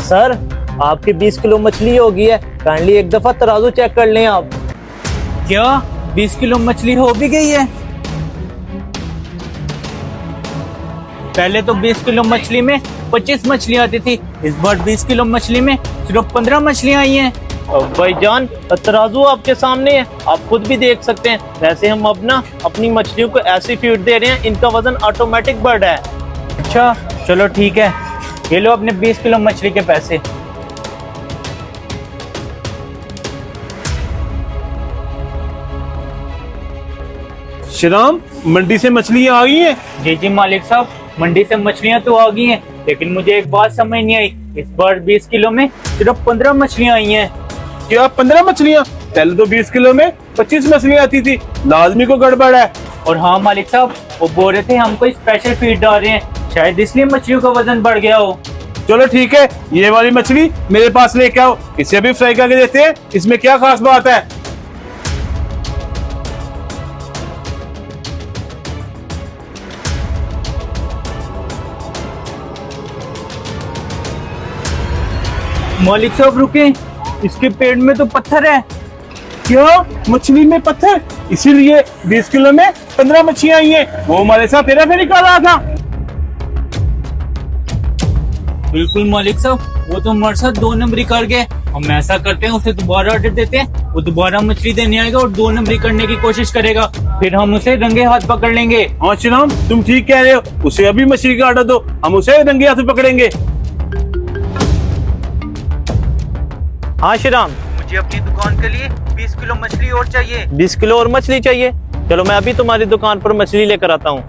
Sir आपकी 20 kilo मछली होगी है, काइंडली एक दफा तराजू चेक कर लें आप। क्या 20 किलो मछली हो भी गई है? पहले तो 20 किलो मछली में 25 मछलियां आती थी, इस बार 20 किलो मछली में सिर्फ 15 मछलियां आई हैं। भाईजान तराजू आपके सामने है, आप खुद भी देख सकते हैं। वैसे हम अब ना अपनी मछलियों को ऐसी फीड दे रहे हैं, इनका वजन ऑटोमेटिक बढ़ रहा है। अच्छा चलो ठीक है, ये लो अपने 20 किलो मछली के पैसे। श्रीराम, मंडी से मछलियाँ आ गई हैं? जी जी मालिक साहब, मंडी से मछलियां तो आ गई हैं, लेकिन मुझे एक बात समझ नहीं आई, इस बार 20 किलो में सिर्फ 15 मछलियां आई हैं। क्या 15 मछलियाँ? पहले तो 20 किलो में 25 मछलियाँ आती थी, लाजमी को गड़बड़ है। और हाँ मालिक साहब, वो बोल रहे थे हमको स्पेशल फीड डाल रहे हैं, शायद इसलिए मछलियों का वजन बढ़ गया हो। चलो ठीक है, ये वाली मछली मेरे पास लेके आओ, इसे भी फ्राई करके देते हैं, इसमें क्या खास बात है। मालिक साहब रुके, इसके पेट में तो पत्थर है। क्या मछली में पत्थर? इसीलिए 20 किलो में 15 मछलियाँ आई हैं। वो हमारे साथ हेरा फेरी कर रहा था। बिल्कुल मालिक साहब, वो तो हमारे साथ 2 नंबरी कर गए। हम ऐसा करते हैं, उसे दोबारा ऑर्डर देते हैं, वो दोबारा मछली देने आएगा और 2 नंबरी करने की कोशिश करेगा, फिर हम उसे रंगे हाथ पकड़ लेंगे। हाँ श्रीराम, तुम ठीक कह रहे हो, उसे अभी मछली का ऑर्डर दो, हम उसे रंगे हाथ पकड़ेंगे। हाँ श्रीराम, मुझे अपनी दुकान के लिए 20 किलो मछली और चाहिए। 20 किलो और मछली चाहिए? चलो मैं अभी तुम्हारी दुकान पर मछली लेकर आता हूँ।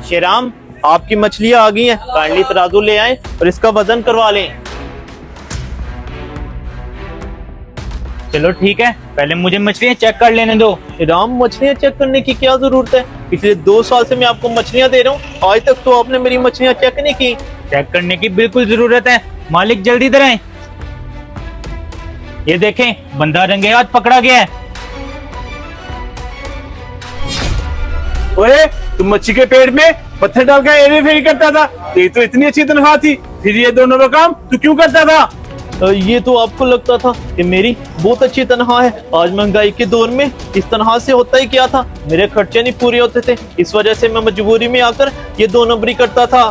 श्रीराम, आपकी मछलियाँ आ गई हैं, काइंडली तराजू ले आए और इसका वजन करवा लें। चलो ठीक है, पहले मुझे मछलियाँ चेक कर लेने दो। श्रीराम, मछलियाँ चेक करने की क्या जरूरत है? पिछले 2 साल से मैं आपको मछलियाँ दे रहा हूँ, आज तक तो आपने मेरी मछलियाँ चेक नहीं की। चेक करने की बिल्कुल जरूरत है, मालिक जल्दी इधर आए। ये देखें, बंदा रंगे हाथ पकड़ा गया है। ओए, तुम मच्छी के पेट में पत्थर डाल कर हेरा फेरी करता था, ये तो इतनी अच्छी तनख्वाह थी, फिर ये दोनों का काम तू क्यों करता था? ये तो आपको लगता था कि मेरी बहुत अच्छी तनख्वाह है, आज महंगाई के दौर में इस तनख्वाह से होता ही क्या था, मेरे खर्चे नहीं पूरे होते थे, इस वजह से मैं मजबूरी में आकर ये 2 नंबरी करता था।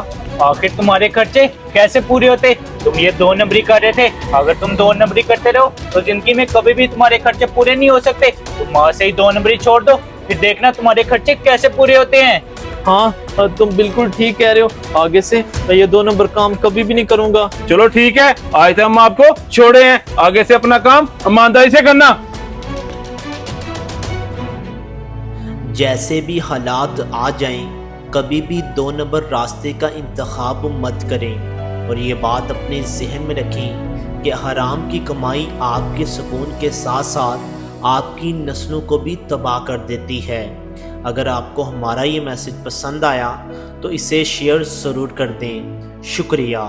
आखिर तुम्हारे खर्चे कैसे पूरे होते? तुम ये 2 नंबरी कर रहे थे, अगर तुम 2 नंबरी करते रहो तो जिंदगी में कभी भी तुम्हारे खर्चे पूरे नहीं हो सकते। तुम वहां से ही 2 नंबरी छोड़ दो, फिर देखना तुम्हारे खर्चे कैसे पूरे होते हैं। हाँ तुम बिल्कुल ठीक कह रहे हो, आगे से मैं ये 2 नंबर काम कभी भी नहीं करूंगा। चलो ठीक है, आज तक हम आपको छोड़े हैं, आगे से अपना काम ईमानदारी से करना। जैसे भी हालात आ जाएं, कभी भी 2 नंबर रास्ते का इंतखाब मत करें और ये बात अपने जहन में रखें कि हराम की कमाई आपके सुकून के साथ साथ आपकी नस्लों को भी तबाह कर देती है। अगर आपको हमारा ये मैसेज पसंद आया तो इसे शेयर ज़रूर कर दें। शुक्रिया।